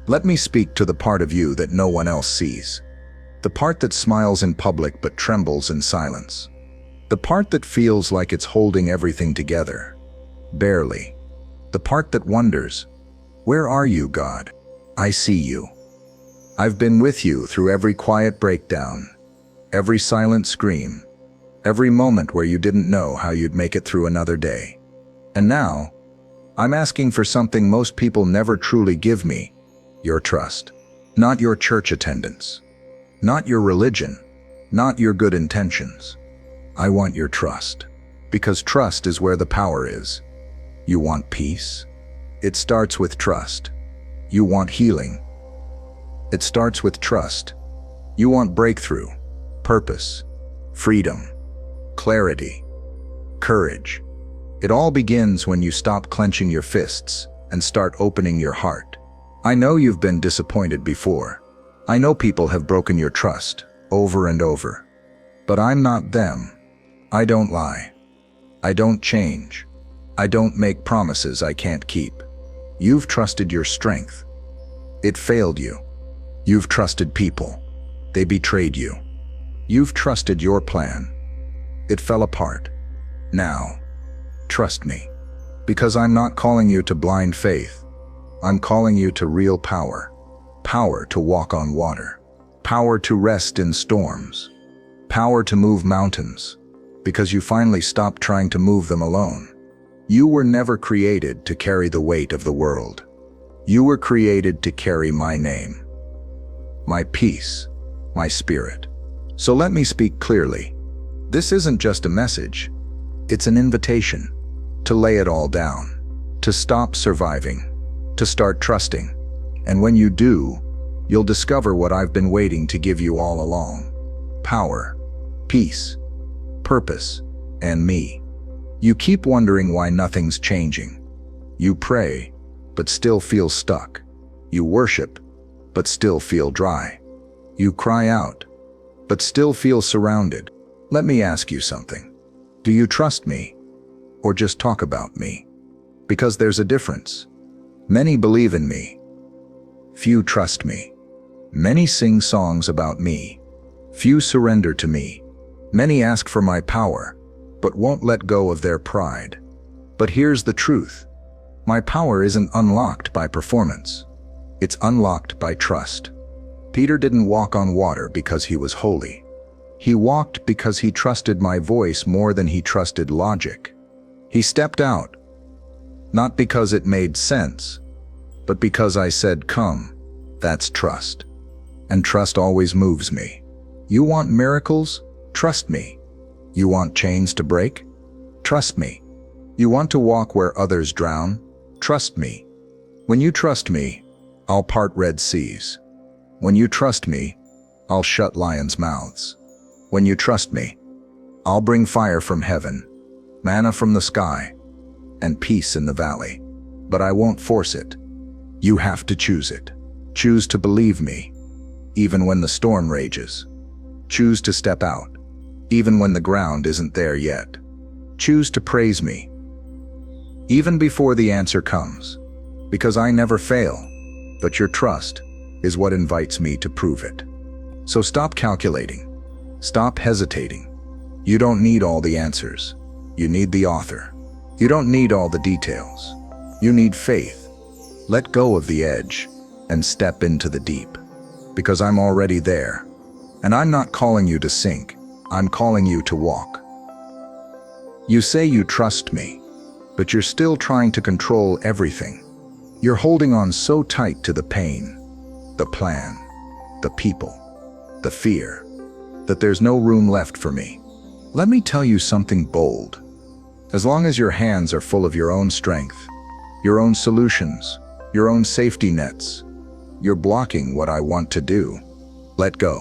Let me speak to the part of you that no one else sees. The part that smiles in public but trembles in silence. The part that feels like it's holding everything together. Barely. The part that wonders, "Where are you, God? I see you." I've been with you through every quiet breakdown, every silent scream, every moment where you didn't know how you'd make it through another day. And now, I'm asking for something most people never truly give me: your trust. Not your church attendance. Not your religion. Not your good intentions. I want your trust. Because trust is where the power is. You want peace? It starts with trust. You want healing? It starts with trust. You want breakthrough, purpose, freedom, clarity, courage. It all begins when you stop clenching your fists and start opening your heart. I know you've been disappointed before. I know people have broken your trust over and over. But I'm not them. I don't lie. I don't change. I don't make promises I can't keep. You've trusted your strength. It failed you. You've trusted people. They betrayed you. You've trusted your plan. It fell apart. Now, trust me. Because I'm not calling you to blind faith. I'm calling you to real power. Power to walk on water. Power to rest in storms. Power to move mountains. Because you finally stopped trying to move them alone. You were never created to carry the weight of the world. You were created to carry my name. My peace, my spirit. So let me speak clearly. This isn't just a message. It's an invitation to lay it all down, to stop surviving, to start trusting. And when you do, you'll discover what I've been waiting to give you all along. Power, peace, purpose, and me. You keep wondering why nothing's changing. You pray, but still feel stuck. You worship, but still feel dry. You cry out, but still feel surrounded. Let me ask you something. Do you trust me, or just talk about me? Because there's a difference. Many believe in me. Few trust me. Many sing songs about me. Few surrender to me. Many ask for my power, but won't let go of their pride. But here's the truth. My power isn't unlocked by performance. It's unlocked by trust. Peter didn't walk on water because he was holy. He walked because he trusted my voice more than he trusted logic. He stepped out, not because it made sense, but because I said, "Come." That's trust. And trust always moves me. You want miracles? Trust me. You want chains to break? Trust me. You want to walk where others drown? Trust me. When you trust me, I'll part Red Seas. When you trust me, I'll shut lions' mouths. When you trust me, I'll bring fire from heaven, manna from the sky, and peace in the valley. But I won't force it. You have to choose it. Choose to believe me, even when the storm rages. Choose to step out, even when the ground isn't there yet. Choose to praise me, even before the answer comes. Because I never fail, but your trust is what invites me to prove it. So stop calculating. Stop hesitating. You don't need all the answers. You need the author. You don't need all the details. You need faith. Let go of the edge and step into the deep. Because I'm already there. And I'm not calling you to sink. I'm calling you to walk. You say you trust me, but you're still trying to control everything. You're holding on so tight to the pain, the plan, the people, the fear, that there's no room left for me. Let me tell you something bold. As long as your hands are full of your own strength, your own solutions, your own safety nets, you're blocking what I want to do. Let go.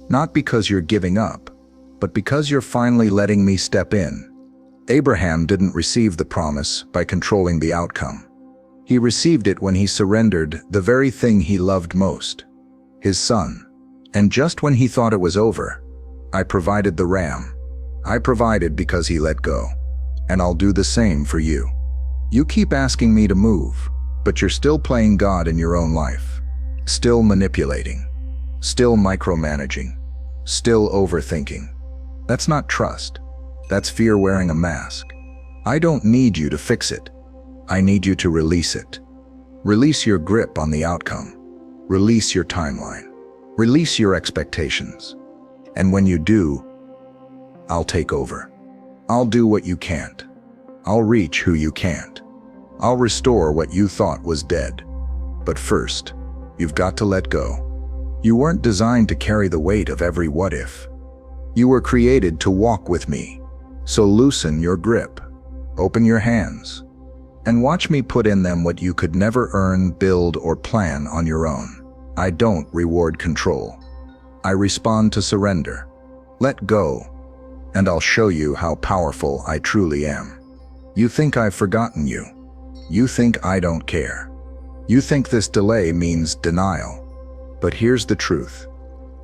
Not because you're giving up, but because you're finally letting me step in. Abraham didn't receive the promise by controlling the outcome. He received it when he surrendered the very thing he loved most, his son. And just when he thought it was over, I provided the ram. I provided because he let go. And I'll do the same for you. You keep asking me to move, but you're still playing God in your own life. Still manipulating. Still micromanaging. Still overthinking. That's not trust. That's fear wearing a mask. I don't need you to fix it. I need you to release it. Release your grip on the outcome. Release your timeline. Release your expectations. And when you do, I'll take over. I'll do what you can't. I'll reach who you can't. I'll restore what you thought was dead. But first, you've got to let go. You weren't designed to carry the weight of every what if. You were created to walk with me. So loosen your grip, open your hands, and watch me put in them what you could never earn, build, or plan on your own. I don't reward control. I respond to surrender. Let go, and I'll show you how powerful I truly am. You think I've forgotten you. You think I don't care. You think this delay means denial. But here's the truth.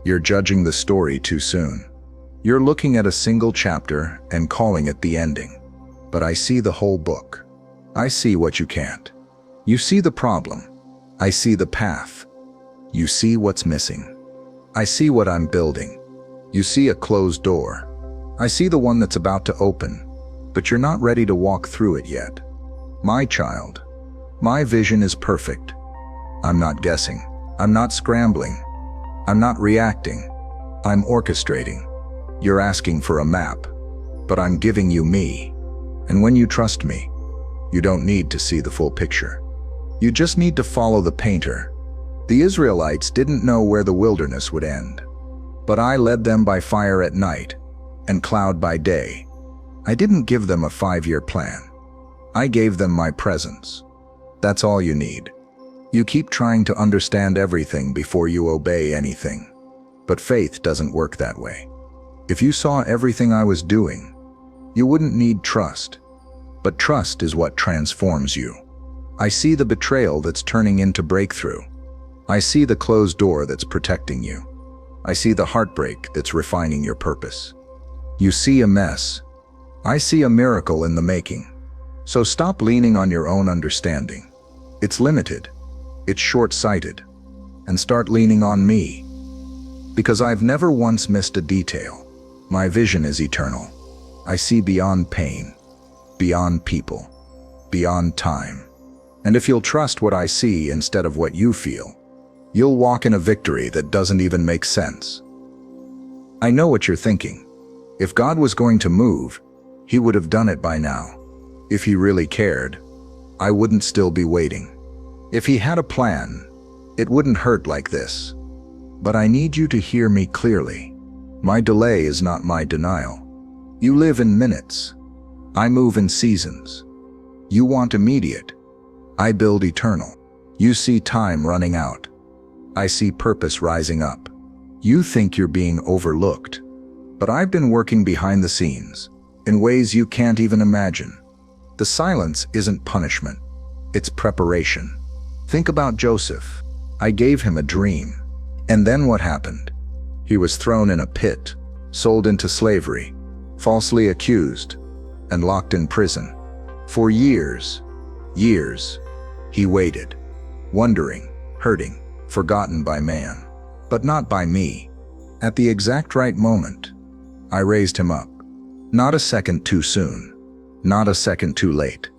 You're judging the story too soon. You're looking at a single chapter and calling it the ending. But I see the whole book. I see what you can't. You see the problem. I see the path. You see what's missing. I see what I'm building. You see a closed door. I see the one that's about to open, but you're not ready to walk through it yet. My child, my vision is perfect. I'm not guessing. I'm not scrambling. I'm not reacting. I'm orchestrating. You're asking for a map, but I'm giving you me. And when you trust me, you don't need to see the full picture. You just need to follow the painter. The Israelites didn't know where the wilderness would end, but I led them by fire at night and cloud by day. I didn't give them a 5-year plan. I gave them my presence. That's all you need. You keep trying to understand everything before you obey anything. But faith doesn't work that way. If you saw everything I was doing, you wouldn't need trust. But trust is what transforms you. I see the betrayal that's turning into breakthrough. I see the closed door that's protecting you. I see the heartbreak that's refining your purpose. You see a mess. I see a miracle in the making. So stop leaning on your own understanding. It's limited. It's short-sighted. And start leaning on me. Because I've never once missed a detail. My vision is eternal. I see beyond pain, beyond people, beyond time. And if you'll trust what I see instead of what you feel, you'll walk in a victory that doesn't even make sense. I know what you're thinking. If God was going to move, He would have done it by now. If He really cared, I wouldn't still be waiting. If He had a plan, it wouldn't hurt like this. But I need you to hear me clearly. My delay is not my denial. You live in minutes. I move in seasons. You want immediate. I build eternal. You see time running out. I see purpose rising up. You think you're being overlooked. But I've been working behind the scenes, in ways you can't even imagine. The silence isn't punishment. It's preparation. Think about Joseph. I gave him a dream. And then what happened? He was thrown in a pit, sold into slavery, falsely accused, and locked in prison. For years, he waited, wondering, hurting, forgotten by man, but not by me. At the exact right moment, I raised him up. Not a second too soon, not a second too late.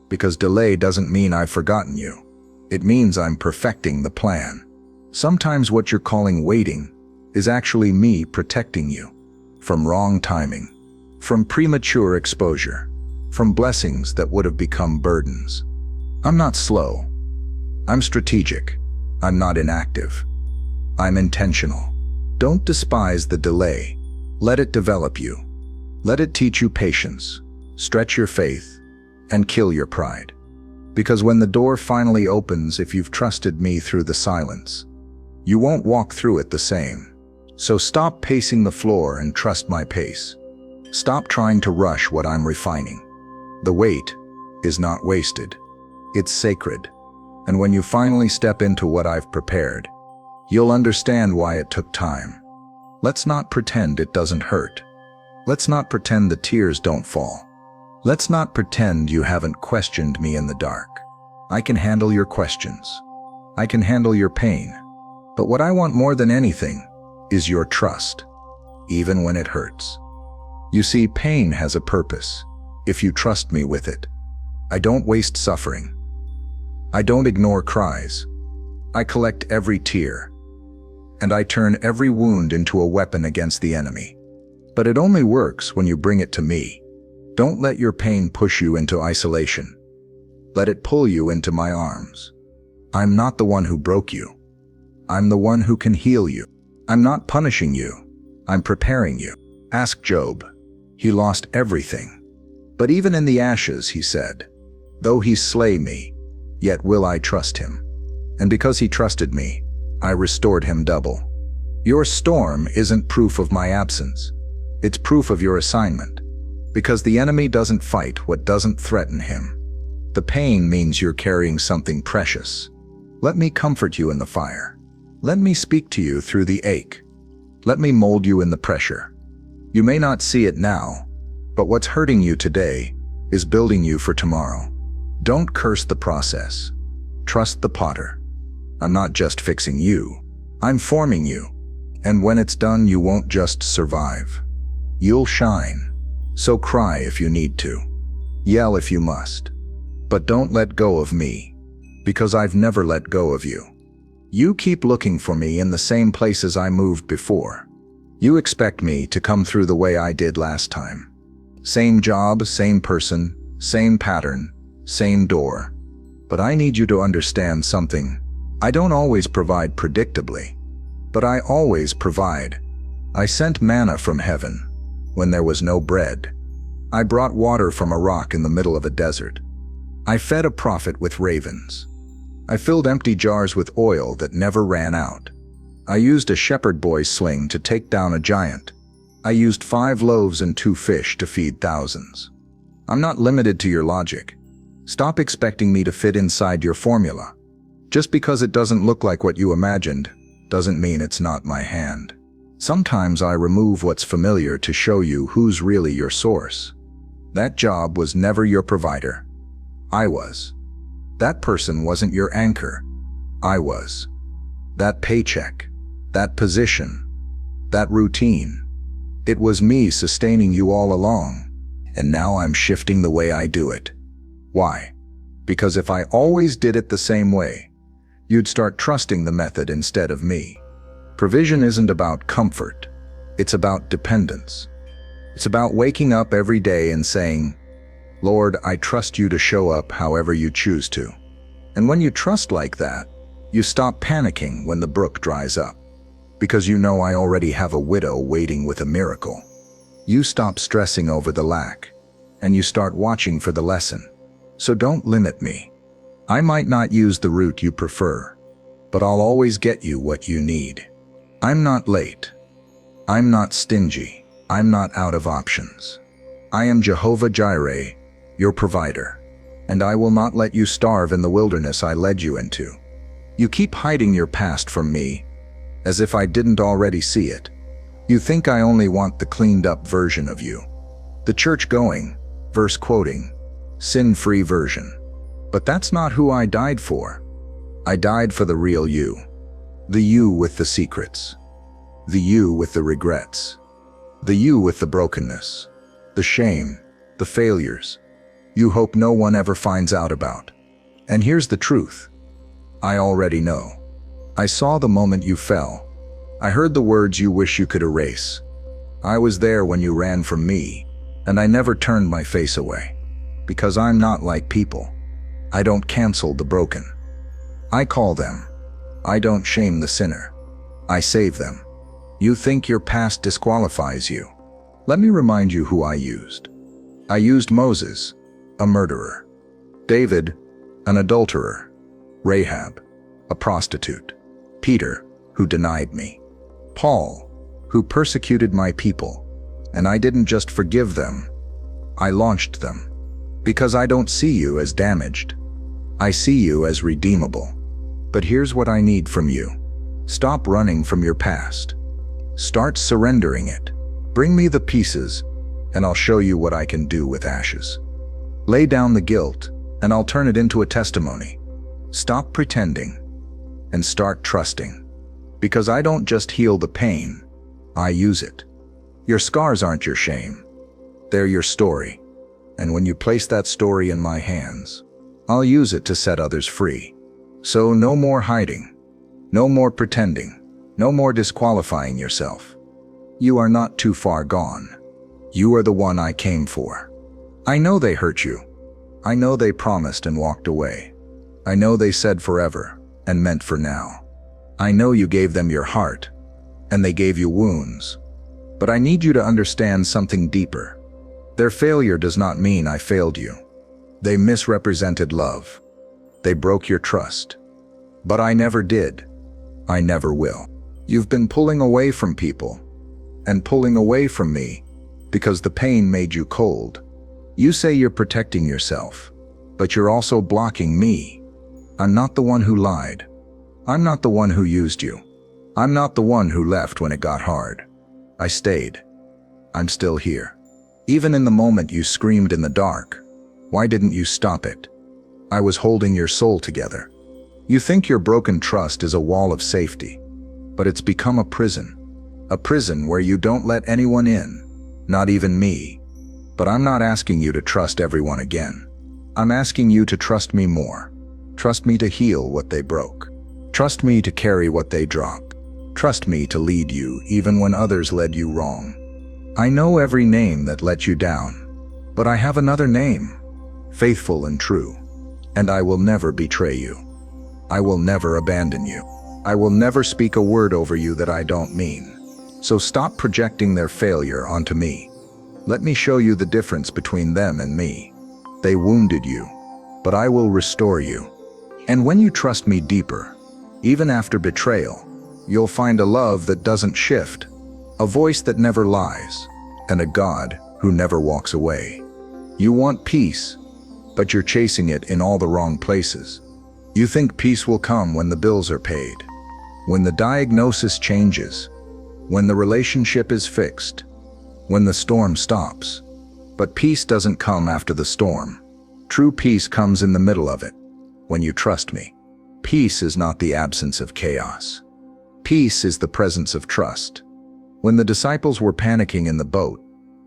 Because delay doesn't mean I've forgotten you. It means I'm perfecting the plan. Sometimes what you're calling waiting is actually me protecting you from wrong timing, from premature exposure, from blessings that would have become burdens. I'm not slow. I'm strategic. I'm not inactive. I'm intentional. Don't despise the delay. Let it develop you. Let it teach you patience, stretch your faith, and kill your pride. Because when the door finally opens, if you've trusted me through the silence, you won't walk through it the same. So stop pacing the floor and trust my pace. Stop trying to rush what I'm refining. The wait is not wasted. It's sacred. And when you finally step into what I've prepared, you'll understand why it took time. Let's not pretend it doesn't hurt. Let's not pretend the tears don't fall. Let's not pretend you haven't questioned me in the dark. I can handle your questions. I can handle your pain. But what I want more than anything is your trust, even when it hurts. You see, pain has a purpose, if you trust me with it. I don't waste suffering. I don't ignore cries. I collect every tear. And I turn every wound into a weapon against the enemy. But it only works when you bring it to me. Don't let your pain push you into isolation. Let it pull you into my arms. I'm not the one who broke you. I'm the one who can heal you. I'm not punishing you. I'm preparing you. Ask Job. He lost everything. But even in the ashes, he said, though he slay me, yet will I trust him. And because he trusted me, I restored him double. Your storm isn't proof of my absence. It's proof of your assignment. Because the enemy doesn't fight what doesn't threaten him. The pain means you're carrying something precious. Let me comfort you in the fire. Let me speak to you through the ache. Let me mold you in the pressure. You may not see it now, but what's hurting you today is building you for tomorrow. Don't curse the process. Trust the potter. I'm not just fixing you. I'm forming you. And when it's done, you won't just survive. You'll shine. So cry if you need to. Yell if you must. But don't let go of me, because I've never let go of you. You keep looking for me in the same places I moved before. You expect me to come through the way I did last time. Same job, same person, same pattern, same door. But I need you to understand something. I don't always provide predictably, but I always provide. I sent manna from heaven when there was no bread. I brought water from a rock in the middle of a desert. I fed a prophet with ravens. I filled empty jars with oil that never ran out. I used a shepherd boy's sling to take down a giant. I used 5 loaves and 2 fish to feed thousands. I'm not limited to your logic. Stop expecting me to fit inside your formula. Just because it doesn't look like what you imagined, doesn't mean it's not my hand. Sometimes I remove what's familiar to show you who's really your source. That job was never your provider. I was. That person wasn't your anchor. I was. That paycheck, that position, that routine. It was me sustaining you all along, and now I'm shifting the way I do it. Why? Because if I always did it the same way, you'd start trusting the method instead of me. Provision isn't about comfort. It's about dependence. It's about waking up every day and saying, Lord, I trust you to show up however you choose to. And when you trust like that, you stop panicking when the brook dries up. Because you know I already have a widow waiting with a miracle. You stop stressing over the lack, and you start watching for the lesson. So don't limit me. I might not use the route you prefer, but I'll always get you what you need. I'm not late. I'm not stingy. I'm not out of options. I am Jehovah Jireh, your provider, and I will not let you starve in the wilderness I led you into. You keep hiding your past from me, as if I didn't already see it. You think I only want the cleaned-up version of you. The church-going, verse-quoting, sin-free version. But that's not who I died for. I died for the real you. The you with the secrets. The you with the regrets. The you with the brokenness. The shame. The failures. You hope no one ever finds out about. And here's the truth. I already know. I saw the moment you fell. I heard the words you wish you could erase. I was there when you ran from me, and I never turned my face away. Because I'm not like people. I don't cancel the broken. I call them. I don't shame the sinner. I save them. You think your past disqualifies you. Let me remind you who I used. I used Moses, a murderer. David, an adulterer. Rahab, a prostitute. Peter, who denied me. Paul, who persecuted my people. And I didn't just forgive them. I launched them. Because I don't see you as damaged. I see you as redeemable. But here's what I need from you. Stop running from your past. Start surrendering it. Bring me the pieces, and I'll show you what I can do with ashes. Lay down the guilt, and I'll turn it into a testimony. Stop pretending, and start trusting. Because I don't just heal the pain, I use it. Your scars aren't your shame. They're your story. And when you place that story in my hands, I'll use it to set others free. So no more hiding. No more pretending. No more disqualifying yourself. You are not too far gone. You are the one I came for. I know they hurt you. I know they promised and walked away. I know they said forever and meant for now. I know you gave them your heart, and they gave you wounds. But I need you to understand something deeper. Their failure does not mean I failed you. They misrepresented love. They broke your trust. But I never did. I never will. You've been pulling away from people, and pulling away from me, because the pain made you cold. You say you're protecting yourself, but you're also blocking me. I'm not the one who lied. I'm not the one who used you. I'm not the one who left when it got hard. I stayed. I'm still here. Even in the moment you screamed in the dark, why didn't you stop it? I was holding your soul together. You think your broken trust is a wall of safety, but it's become a prison. A prison where you don't let anyone in, not even me. But I'm not asking you to trust everyone again. I'm asking you to trust me more. Trust me to heal what they broke. Trust me to carry what they dropped. Trust me to lead you even when others led you wrong. I know every name that let you down, but I have another name, faithful and true. And I will never betray you. I will never abandon you. I will never speak a word over you that I don't mean. So stop projecting their failure onto me. Let me show you the difference between them and me. They wounded you, but I will restore you. And when you trust me deeper, even after betrayal, you'll find a love that doesn't shift, a voice that never lies, and a God who never walks away. You want peace, but you're chasing it in all the wrong places. You think peace will come when the bills are paid, when the diagnosis changes, when the relationship is fixed, when the storm stops. But peace doesn't come after the storm. True peace comes in the middle of it, when you trust me. Peace is not the absence of chaos. Peace is the presence of trust. When the disciples were panicking in the boat,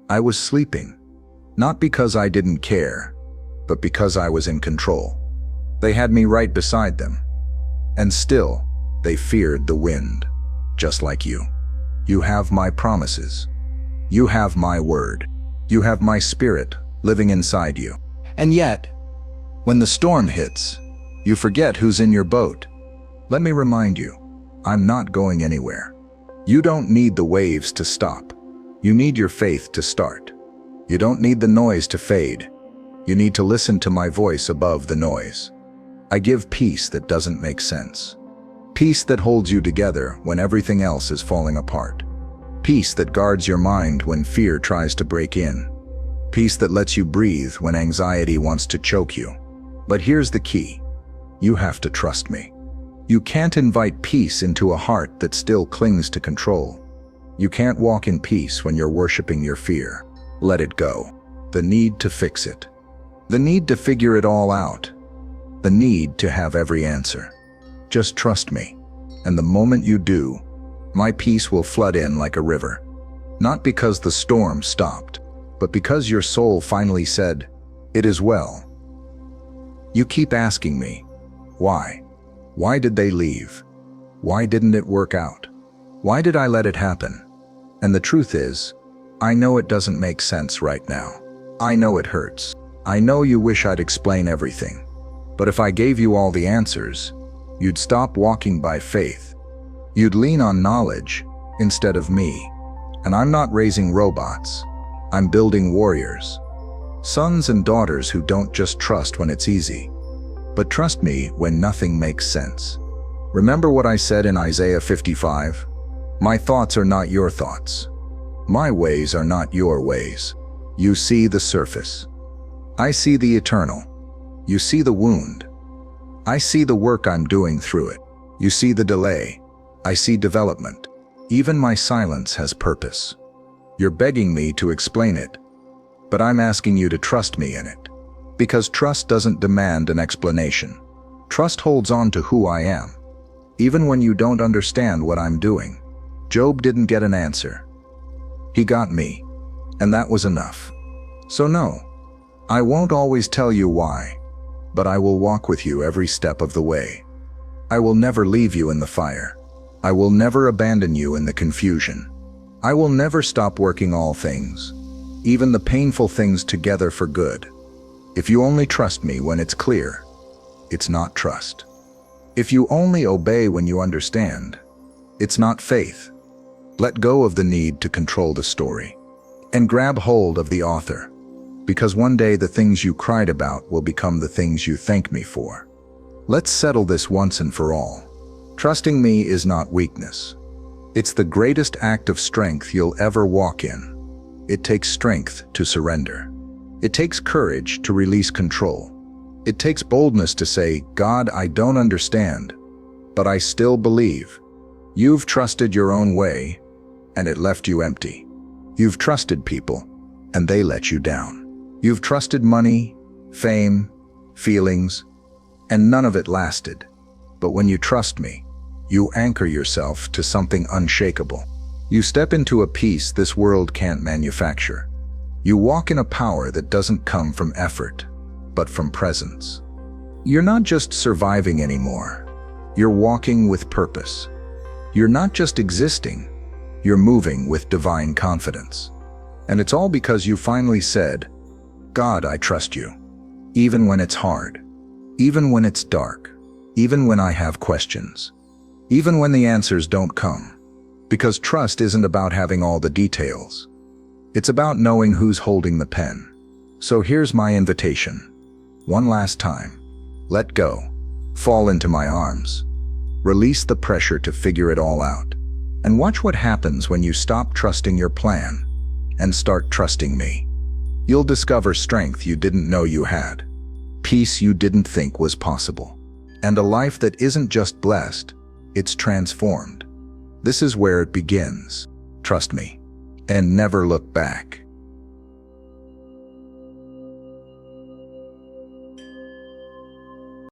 I was sleeping, not because I didn't care, but because I was in control. They had me right beside them, and still, they feared the wind, just like you. You have my promises. You have my word. You have my spirit living inside you. And yet, when the storm hits, you forget who's in your boat. Let me remind you, I'm not going anywhere. You don't need the waves to stop. You need your faith to start. You don't need the noise to fade. You need to listen to my voice above the noise. I give peace that doesn't make sense. Peace that holds you together when everything else is falling apart. Peace that guards your mind when fear tries to break in. Peace that lets you breathe when anxiety wants to choke you. But here's the key. You have to trust me. You can't invite peace into a heart that still clings to control. You can't walk in peace when you're worshiping your fear. Let it go. The need to fix it. The need to figure it all out. The need to have every answer. Just trust me. And the moment you do, my peace will flood in like a river. Not because the storm stopped, but because your soul finally said, "It is well." You keep asking me, why? Why did they leave? Why didn't it work out? Why did I let it happen? And the truth is, I know it doesn't make sense right now. I know it hurts. I know you wish I'd explain everything. But if I gave you all the answers, you'd stop walking by faith. You'd lean on knowledge instead of me. And I'm not raising robots. I'm building warriors. Sons and daughters who don't just trust when it's easy, but trust me when nothing makes sense. Remember what I said in Isaiah 55? My thoughts are not your thoughts. My ways are not your ways. You see the surface. I see the eternal. You see the wound. I see the work I'm doing through it. You see the delay. I see development. Even my silence has purpose. You're begging me to explain it, but I'm asking you to trust me in it. Because trust doesn't demand an explanation. Trust holds on to who I am. even when you don't understand what I'm doing. Job didn't get an answer. He got me, and that was enough. So no, I won't always tell you why, but I will walk with you every step of the way. I will never leave you in the fire. I will never abandon you in the confusion. I will never stop working all things, even the painful things, together for good. If you only trust me when it's clear, it's not trust. If you only obey when you understand, it's not faith. Let go of the need to control the story and grab hold of the author, because one day the things you cried about will become the things you thank me for. Let's settle this once and for all. Trusting me is not weakness. It's the greatest act of strength you'll ever walk in. It takes strength to surrender. It takes courage to release control. It takes boldness to say, God, I don't understand, but I still believe. You've trusted your own way, and it left you empty. You've trusted people, and they let you down. You've trusted money, fame, feelings, and none of it lasted. But when you trust me, you anchor yourself to something unshakable. You step into a peace this world can't manufacture. You walk in a power that doesn't come from effort, but from presence. You're not just surviving anymore. You're walking with purpose. You're not just existing. You're moving with divine confidence. And it's all because you finally said, God, I trust you. Even when it's hard. Even when it's dark. Even when I have questions. Even when the answers don't come. Because trust isn't about having all the details. It's about knowing who's holding the pen. So here's my invitation. One last time. Let go. Fall into my arms. Release the pressure to figure it all out. And watch what happens when you stop trusting your plan and start trusting me. You'll discover strength you didn't know you had. Peace you didn't think was possible. And a life that isn't just blessed, it's transformed. This is where it begins. Trust me, and never look back.